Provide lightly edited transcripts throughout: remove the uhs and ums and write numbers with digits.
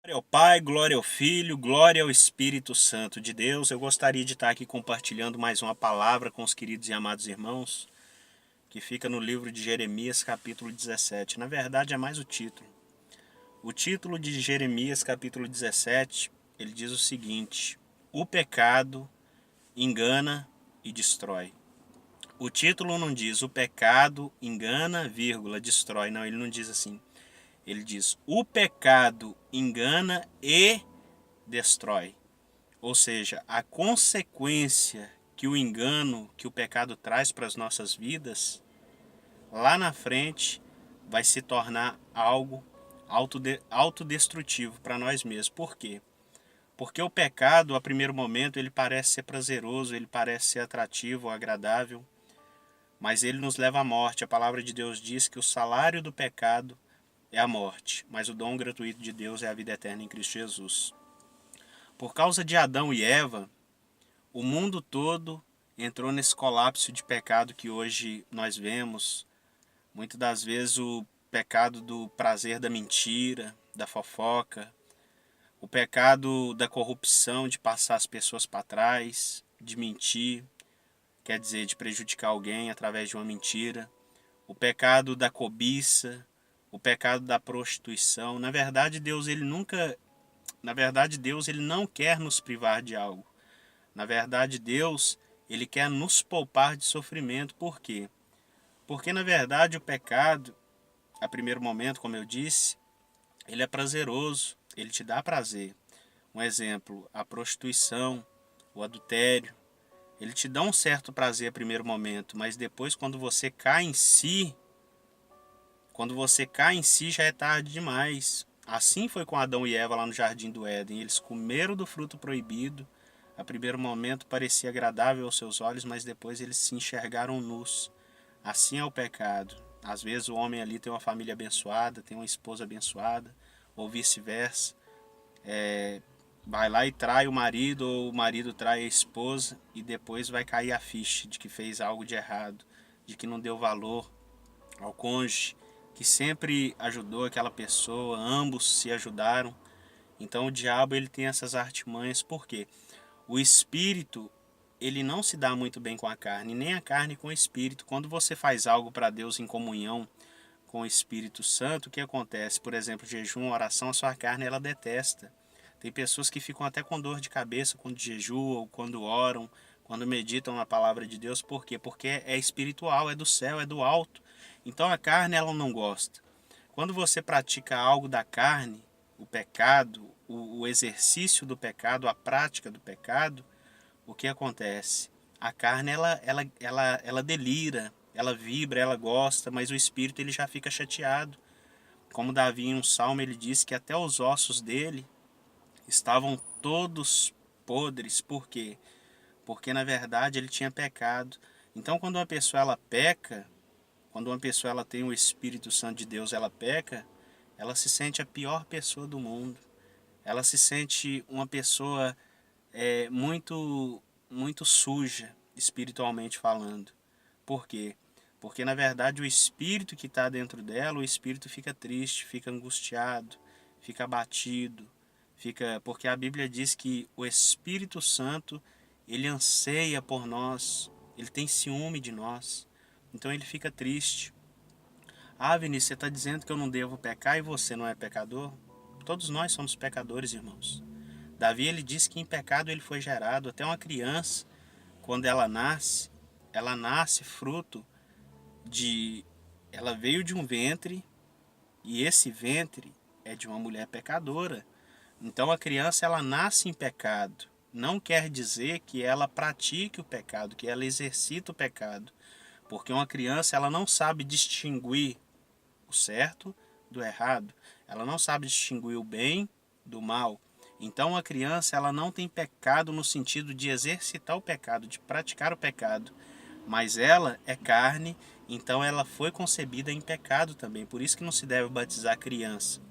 Glória ao Pai, glória ao Filho, glória ao Espírito Santo de Deus. Eu gostaria de estar aqui compartilhando mais uma palavra com os queridos e amados irmãos, que fica no livro de Jeremias, capítulo 17. Na verdade, é mais o título. O título de Jeremias, capítulo 17, ele diz o seguinte: O pecado engana e destrói. O título não diz o pecado engana, vírgula, destrói. Não, ele não diz assim. Ele diz o pecado engana e destrói. Ou seja, a consequência que o engano, que o pecado traz para as nossas vidas, lá na frente vai se tornar algo autodestrutivo para nós mesmos. Por quê? Porque o pecado, a primeiro momento, ele parece ser prazeroso, ele parece ser atrativo, agradável, mas ele nos leva à morte. A palavra de Deus diz que o salário do pecado é a morte, mas o dom gratuito de Deus é a vida eterna em Cristo Jesus. Por causa de Adão e Eva, o mundo todo entrou nesse colapso de pecado que hoje nós vemos. Muitas das vezes o pecado do prazer da mentira, da fofoca, o pecado da corrupção, de passar as pessoas para trás, de mentir, quer dizer, de prejudicar alguém através de uma mentira, o pecado da cobiça, o pecado da prostituição. Na verdade, Deus ele não quer nos privar de algo. Na verdade, Deus ele quer nos poupar de sofrimento. Por quê? Porque na verdade o pecado, a primeiro momento, como eu disse, ele é prazeroso, ele te dá prazer. Um exemplo, a prostituição, o adultério, ele te dá um certo prazer a primeiro momento, mas depois quando você cai em si, já é tarde demais. Assim foi com Adão e Eva lá no Jardim do Éden. Eles comeram do fruto proibido. A primeiro momento parecia agradável aos seus olhos, mas depois eles se enxergaram nus. Assim é o pecado. Às vezes o homem ali tem uma família abençoada, tem uma esposa abençoada, ou vice-versa. Vai lá e trai o marido, ou o marido trai a esposa, e depois vai cair a ficha de que fez algo de errado, de que não deu valor ao cônjuge, que sempre ajudou aquela pessoa, ambos se ajudaram. Então o diabo ele tem essas artimanhas, por quê? O espírito ele não se dá muito bem com a carne, nem a carne com o espírito. Quando você faz algo para Deus em comunhão com o Espírito Santo, o que acontece? Por exemplo, jejum, oração, a sua carne ela detesta. Tem pessoas que ficam até com dor de cabeça quando jejuam, quando oram, quando meditam na palavra de Deus. Por quê? Porque é espiritual, é do céu, é do alto. Então a carne ela não gosta. Quando você pratica algo da carne, o pecado, o exercício do pecado, a prática do pecado, o que acontece? A carne ela delira, ela vibra, ela gosta, mas o espírito ele já fica chateado. Como Davi em um salmo ele diz que até os ossos dele estavam todos podres. Por quê? Porque na verdade ele tinha pecado. Então quando uma pessoa ela peca, quando uma pessoa ela tem o Espírito Santo de Deus, ela peca, ela se sente a pior pessoa do mundo. Ela se sente uma pessoa muito suja, espiritualmente falando. Por quê? Porque na verdade o espírito que está dentro dela, o espírito fica triste, fica angustiado, fica abatido, porque a Bíblia diz que o Espírito Santo ele anseia por nós, ele tem ciúme de nós, então ele fica triste. Ah, Vinícius, você está dizendo que eu não devo pecar e você não é pecador? Todos nós somos pecadores, irmãos. Davi ele diz que em pecado ele foi gerado. Até uma criança, quando ela nasce fruto de... Ela veio de um ventre e esse ventre é de uma mulher pecadora. Então a criança ela nasce em pecado. Não quer dizer que ela pratique o pecado, que ela exercita o pecado. Porque uma criança ela não sabe distinguir o certo do errado. Ela não sabe distinguir o bem do mal. Então a criança ela não tem pecado no sentido de exercitar o pecado, de praticar o pecado. Mas ela é carne, então ela foi concebida em pecado também. Por isso que não se deve batizar a criança.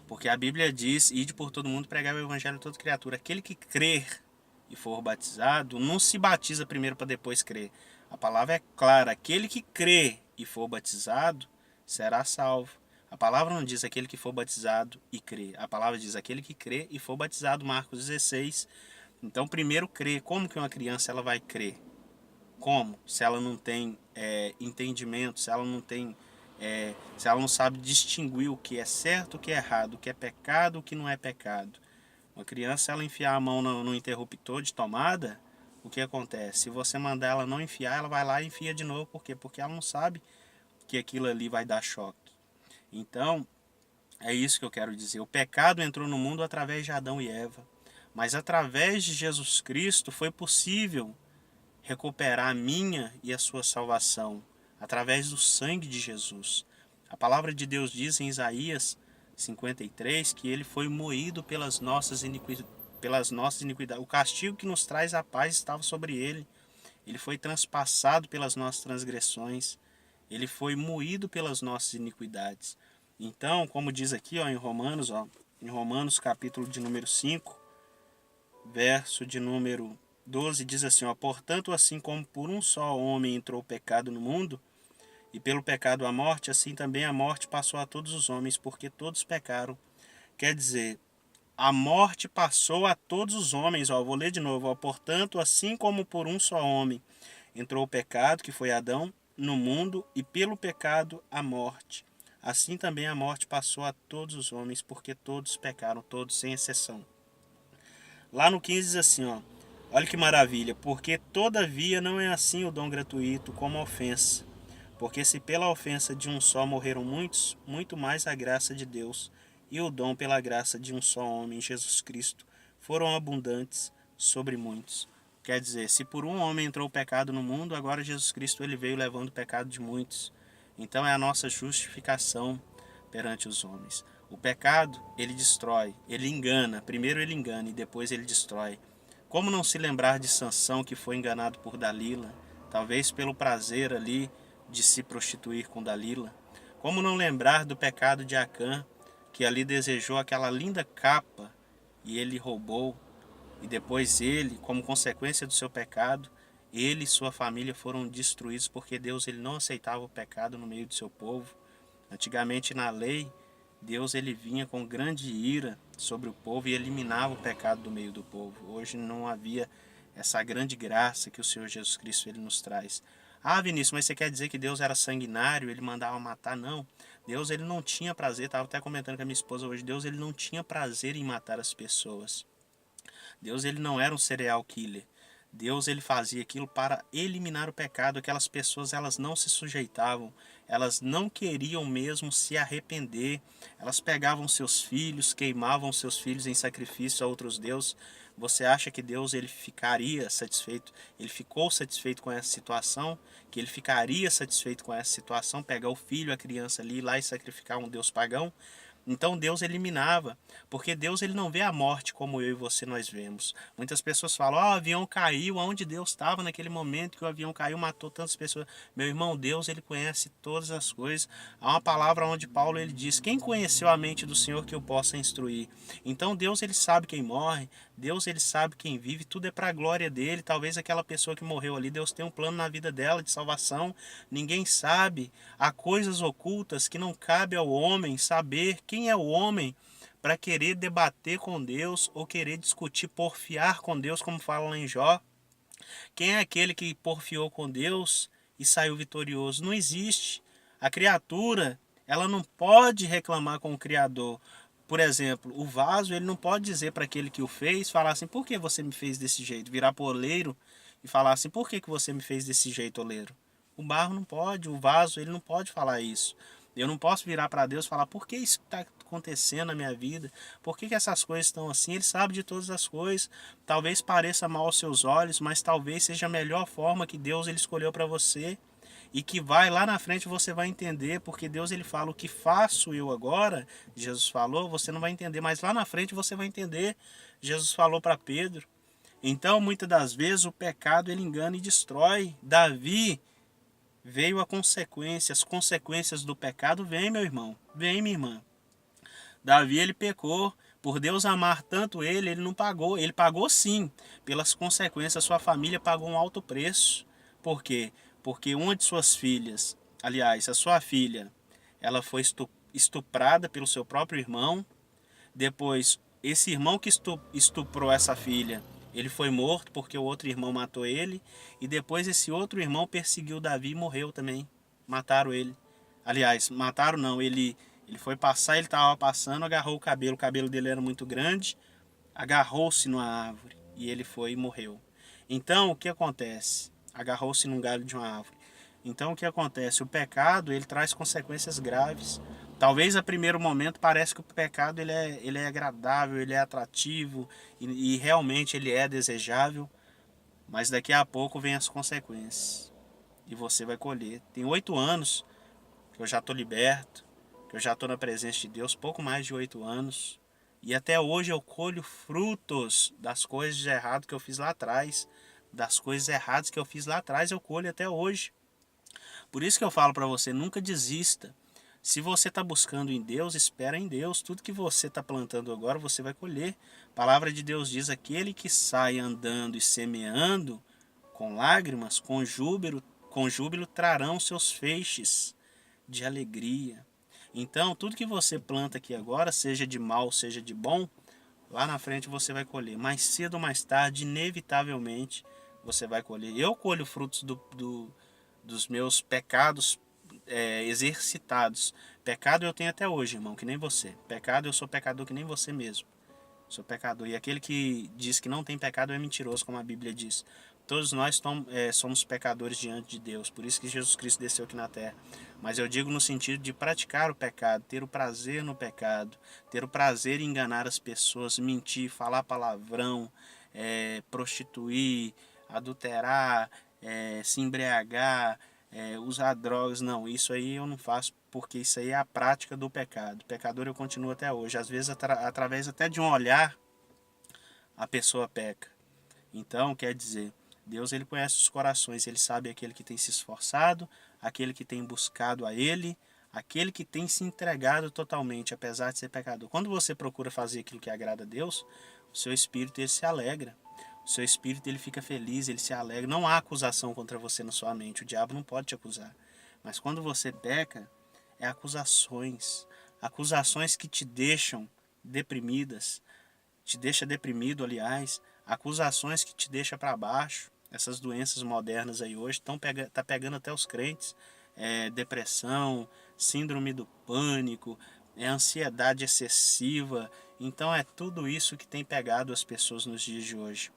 Porque a Bíblia diz, ide por todo mundo pregar o evangelho a toda criatura. Aquele que crer e for batizado, não se batiza primeiro para depois crer. A palavra é clara, aquele que crer e for batizado, será salvo. A palavra não diz aquele que for batizado e crê. A palavra diz aquele que crê e for batizado, Marcos 16. Então, primeiro crê. Como que uma criança ela vai crer? Como? Se ela não tem entendimento, se ela não tem, se ela não sabe distinguir o que é certo, o que é errado, o que é pecado, o que não é pecado. Uma criança, ela enfiar a mão no interruptor de tomada, o que acontece? Se você mandar ela não enfiar, ela vai lá e enfia de novo. Por quê? Porque ela não sabe que aquilo ali vai dar choque. Então, é isso que eu quero dizer. O pecado entrou no mundo através de Adão e Eva. Mas através de Jesus Cristo foi possível recuperar a minha e a sua salvação através do sangue de Jesus. A palavra de Deus diz em Isaías 53 que ele foi moído pelas nossas iniquidades. O castigo que nos traz a paz estava sobre ele. Ele foi transpassado pelas nossas transgressões. Ele foi moído pelas nossas iniquidades. Então, como diz aqui em Romanos capítulo de número 5, verso de número 12, diz assim, portanto, assim como por um só homem entrou o pecado no mundo, e pelo pecado a morte, assim também a morte passou a todos os homens, porque todos pecaram. Quer dizer, a morte passou a todos os homens. Vou ler de novo. Portanto, assim como por um só homem entrou o pecado, que foi Adão, no mundo, e pelo pecado a morte. Assim também a morte passou a todos os homens, porque todos pecaram, todos sem exceção. Lá no 15 diz assim, olha que maravilha, porque todavia não é assim o dom gratuito como a ofensa. Porque se pela ofensa de um só morreram muitos, muito mais a graça de Deus e o dom pela graça de um só homem, Jesus Cristo, foram abundantes sobre muitos. Quer dizer, se por um homem entrou o pecado no mundo, agora Jesus Cristo ele veio levando o pecado de muitos. Então é a nossa justificação perante os homens. O pecado, ele destrói, ele engana. Primeiro ele engana e depois ele destrói. Como não se lembrar de Sansão que foi enganado por Dalila, talvez pelo prazer ali de se prostituir com Dalila? Como não lembrar do pecado de Acã, que ali desejou aquela linda capa e ele roubou, e depois ele, como consequência do seu pecado, ele e sua família foram destruídos porque Deus ele não aceitava o pecado no meio do seu povo. Antigamente na lei, Deus ele vinha com grande ira sobre o povo e eliminava o pecado do meio do povo. Hoje não havia essa grande graça que o Senhor Jesus Cristo ele nos traz. Vinícius, mas você quer dizer que Deus era sanguinário, ele mandava matar? Não. Deus ele não tinha prazer, estava até comentando com a minha esposa hoje, Deus ele não tinha prazer em matar as pessoas. Deus ele não era um serial killer. Deus ele fazia aquilo para eliminar o pecado. Aquelas pessoas elas não se sujeitavam, elas não queriam mesmo se arrepender. Elas pegavam seus filhos, queimavam seus filhos em sacrifício a outros deuses. Você acha que Deus ele ficaria satisfeito? Ele ficou satisfeito com essa situação? Que ele ficaria satisfeito com essa situação? Pegar o filho, a criança ali, ir lá e sacrificar um deus pagão? Então Deus eliminava, porque Deus ele não vê a morte como eu e você nós vemos. Muitas pessoas falam, o avião caiu, aonde Deus estava naquele momento que o avião caiu, matou tantas pessoas. Meu irmão, Deus ele conhece todas as coisas. Há uma palavra onde Paulo ele diz, quem conheceu a mente do Senhor que eu possa instruir? Então Deus ele sabe quem morre, Deus ele sabe quem vive, tudo é para a glória dele. Talvez aquela pessoa que morreu ali, Deus tem um plano na vida dela de salvação. Ninguém sabe. Há coisas ocultas que não cabe ao homem saber. Quem é o homem para querer debater com Deus ou querer discutir, porfiar com Deus, como fala lá em Jó? Quem é aquele que porfiou com Deus e saiu vitorioso? Não existe. A criatura, ela não pode reclamar com o Criador. Por exemplo, o vaso, ele não pode dizer para aquele que o fez, falar assim, por que você me fez desse jeito? Virar para o oleiro e falar assim, por que você me fez desse jeito, oleiro? O barro não pode, o vaso, ele não pode falar isso. Eu não posso virar para Deus e falar, por que isso está acontecendo na minha vida? Por que essas coisas estão assim? Ele sabe de todas as coisas. Talvez pareça mal aos seus olhos, mas talvez seja a melhor forma que Deus ele escolheu para você. E que vai lá na frente você vai entender, porque Deus ele fala, o que faço eu agora, Jesus falou, você não vai entender, mas lá na frente você vai entender. Jesus falou para Pedro. Então, muitas das vezes o pecado ele engana e destrói. Davi veio a consequência, as consequências do pecado vem, meu irmão, vem, minha irmã. Davi ele pecou, por Deus amar tanto ele não pagou. Ele pagou sim, pelas consequências, sua família pagou um alto preço. Por quê? Porque uma de suas filhas, aliás, a sua filha, ela foi estuprada pelo seu próprio irmão. Depois, esse irmão que estuprou essa filha, ele foi morto porque o outro irmão matou ele. E depois esse outro irmão perseguiu Davi e morreu também. Mataram ele. Aliás, mataram não, ele foi passar, ele estava passando, agarrou o cabelo dele era muito grande, agarrou-se numa árvore e ele foi e morreu. Então, o que acontece? Agarrou-se num galho de uma árvore. Então, o que acontece? O pecado, ele traz consequências graves. Talvez a primeiro momento parece que o pecado ele é agradável, ele é atrativo e realmente ele é desejável, mas daqui a pouco vem as consequências e você vai colher. Tem 8 anos que eu já estou liberto, que eu já estou na presença de Deus, pouco mais de 8 anos, e até hoje eu colho frutos das coisas de errado que eu fiz lá atrás, das coisas erradas que eu fiz lá atrás, eu colho até hoje. Por isso que eu falo para você, nunca desista. Se você está buscando em Deus, espera em Deus. Tudo que você está plantando agora, você vai colher. A palavra de Deus diz, aquele que sai andando e semeando, com lágrimas, com júbilo trarão seus feixes de alegria. Então, tudo que você planta aqui agora, seja de mal, seja de bom, lá na frente você vai colher. Mais cedo ou mais tarde, inevitavelmente, você vai colher. Eu colho frutos dos meus pecados exercitados. Pecado eu tenho até hoje, irmão, que nem você. Pecado, eu sou pecador que nem você mesmo. Sou pecador. E aquele que diz que não tem pecado é mentiroso, como a Bíblia diz. Todos nós somos pecadores diante de Deus. Por isso que Jesus Cristo desceu aqui na terra. Mas eu digo no sentido de praticar o pecado, ter o prazer no pecado, ter o prazer em enganar as pessoas, mentir, falar palavrão, prostituir, adulterar, se embriagar, usar drogas. Não, isso aí eu não faço, porque isso aí é a prática do pecado. Pecador eu continuo até hoje. Às vezes, através até de um olhar, a pessoa peca. Então, quer dizer, Deus ele conhece os corações, ele sabe aquele que tem se esforçado, aquele que tem buscado a ele, aquele que tem se entregado totalmente, apesar de ser pecador. Quando você procura fazer aquilo que agrada a Deus, o seu espírito ele se alegra. O seu espírito ele fica feliz, ele se alegra. Não há acusação contra você na sua mente. O diabo não pode te acusar. Mas quando você peca, é acusações. Acusações que te deixam deprimidas. Te deixa deprimido, aliás. Acusações que te deixam para baixo. Essas doenças modernas aí hoje tá pegando até os crentes. Depressão, síndrome do pânico, ansiedade excessiva. Então é tudo isso que tem pegado as pessoas nos dias de hoje.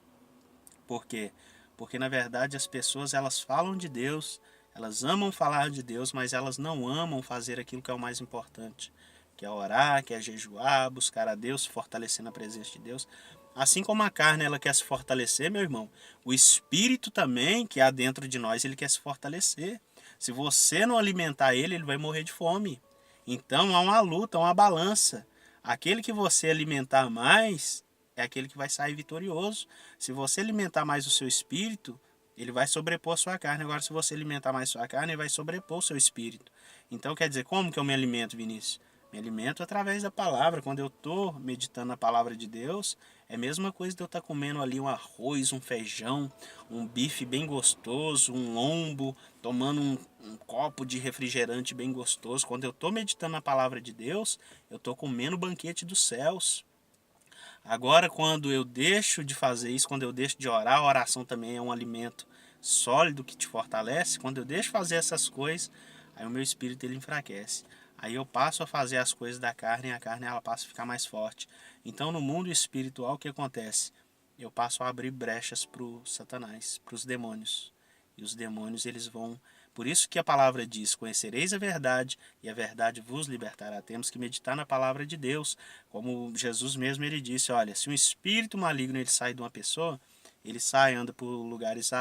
Por quê? Porque na verdade as pessoas elas falam de Deus, elas amam falar de Deus, mas elas não amam fazer aquilo que é o mais importante, que é orar, que é jejuar, buscar a Deus, se fortalecer na presença de Deus. Assim como a carne ela quer se fortalecer, meu irmão, o espírito também que há dentro de nós, ele quer se fortalecer. Se você não alimentar ele, ele vai morrer de fome. Então há uma luta, há uma balança. Aquele que você alimentar mais é aquele que vai sair vitorioso. Se você alimentar mais o seu espírito, ele vai sobrepor a sua carne. Agora, se você alimentar mais a sua carne, ele vai sobrepor o seu espírito. Então, quer dizer, como que eu me alimento, Vinícius? Me alimento através da palavra. Quando eu estou meditando na palavra de Deus, é a mesma coisa de eu estar comendo ali um arroz, um feijão, um bife bem gostoso, um lombo, tomando um copo de refrigerante bem gostoso. Quando eu estou meditando na palavra de Deus, eu estou comendo o banquete dos céus. Agora, quando eu deixo de fazer isso, quando eu deixo de orar, a oração também é um alimento sólido que te fortalece. Quando eu deixo de fazer essas coisas, aí o meu espírito ele enfraquece. Aí eu passo a fazer as coisas da carne e a carne ela passa a ficar mais forte. Então, no mundo espiritual, o que acontece? Eu passo a abrir brechas para o Satanás, para os demônios. E os demônios eles vão. Por isso que a palavra diz: conhecereis a verdade e a verdade vos libertará. Temos que meditar na palavra de Deus, como Jesus mesmo ele disse: olha, se um espírito maligno ele sai de uma pessoa, ele sai, anda por lugares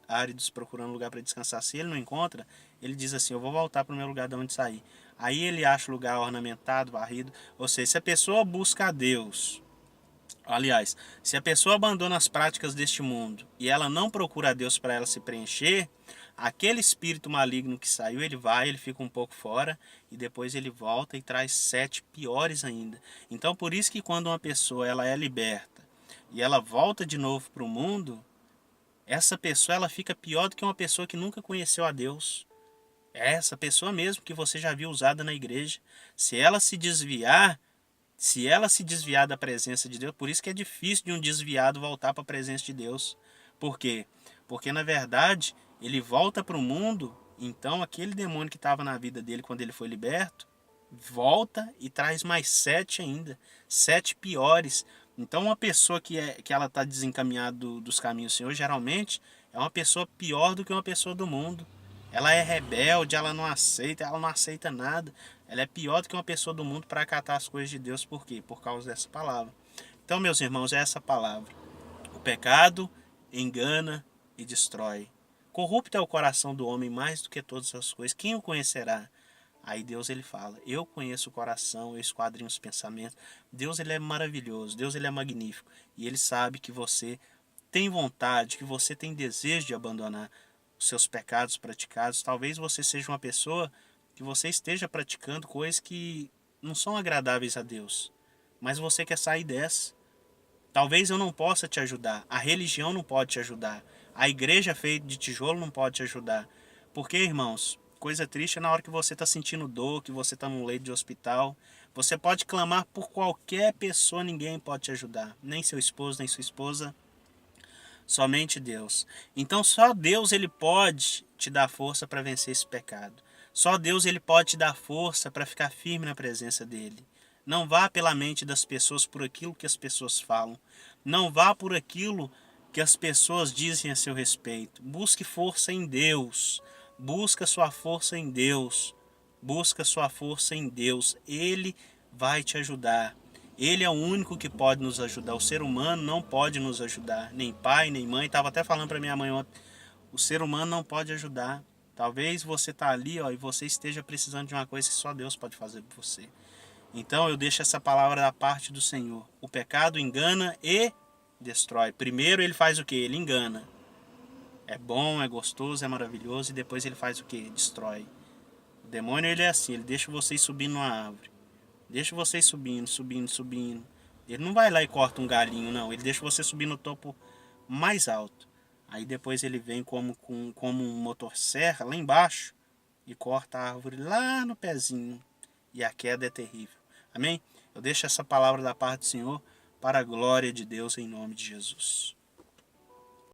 áridos procurando lugar para descansar. Se ele não encontra, ele diz assim: eu vou voltar para o meu lugar de onde saí. Aí ele acha o lugar ornamentado, varrido. Ou seja, se a pessoa busca a Deus, aliás, se a pessoa abandona as práticas deste mundo e ela não procura a Deus para ela se preencher, aquele espírito maligno que saiu, ele fica um pouco fora e depois ele volta e traz 7 piores ainda. Então por isso que quando uma pessoa ela é liberta e ela volta de novo para o mundo, essa pessoa ela fica pior do que uma pessoa que nunca conheceu a Deus. É essa pessoa mesmo que você já viu usada na igreja. Se ela se desviar, se ela se desviar da presença de Deus, por isso que é difícil de um desviado voltar para a presença de Deus. Por quê? Porque na verdade ele volta para o mundo, então aquele demônio que estava na vida dele quando ele foi liberto, volta e traz mais 7 ainda, 7 piores. Então uma pessoa que ela está desencaminhada dos caminhos do Senhor, geralmente é uma pessoa pior do que uma pessoa do mundo. Ela é rebelde, ela não aceita nada. Ela é pior do que uma pessoa do mundo para acatar as coisas de Deus. Por quê? Por causa dessa palavra. Então, meus irmãos, é essa palavra. O pecado engana e destrói. Corrupto é o coração do homem mais do que todas as coisas. Quem o conhecerá? Aí Deus ele fala, eu conheço o coração, eu esquadrinho os pensamentos. Deus ele é maravilhoso, Deus ele é magnífico. E ele sabe que você tem vontade, que você tem desejo de abandonar os seus pecados praticados. Talvez você seja uma pessoa que você esteja praticando coisas que não são agradáveis a Deus. Mas você quer sair dessa. Talvez eu não possa te ajudar. A religião não pode te ajudar. A igreja feita de tijolo não pode te ajudar. Porque, irmãos, coisa triste é na hora que você está sentindo dor, que você está num leito de hospital. Você pode clamar por qualquer pessoa, ninguém pode te ajudar. Nem seu esposo, nem sua esposa. Somente Deus. Então só Deus ele pode te dar força para vencer esse pecado. Só Deus ele pode te dar força para ficar firme na presença dele. Não vá pela mente das pessoas por aquilo que as pessoas falam. Não vá por aquilo que as pessoas dizem a seu respeito. Busque força em Deus. Busca sua força em Deus. Busca sua força em Deus. Ele vai te ajudar. Ele é o único que pode nos ajudar. O ser humano não pode nos ajudar. Nem pai, nem mãe. Estava até falando para minha mãe ontem. O ser humano não pode ajudar. Talvez você está ali ó, e você esteja precisando de uma coisa que só Deus pode fazer por você. Então eu deixo essa palavra da parte do Senhor. O pecado engana e destrói. Primeiro ele faz o que? Ele engana. É bom, é gostoso, é maravilhoso. E depois ele faz o que? Destrói. O demônio ele é assim. Ele deixa vocês subir numa árvore. Deixa vocês subindo, subindo, subindo. Ele não vai lá e corta um galinho, não. Ele deixa você subir no topo mais alto. Aí depois ele vem como um motosserra lá embaixo e corta a árvore lá no pezinho. E a queda é terrível. Amém? Eu deixo essa palavra da parte do Senhor para a glória de Deus em nome de Jesus.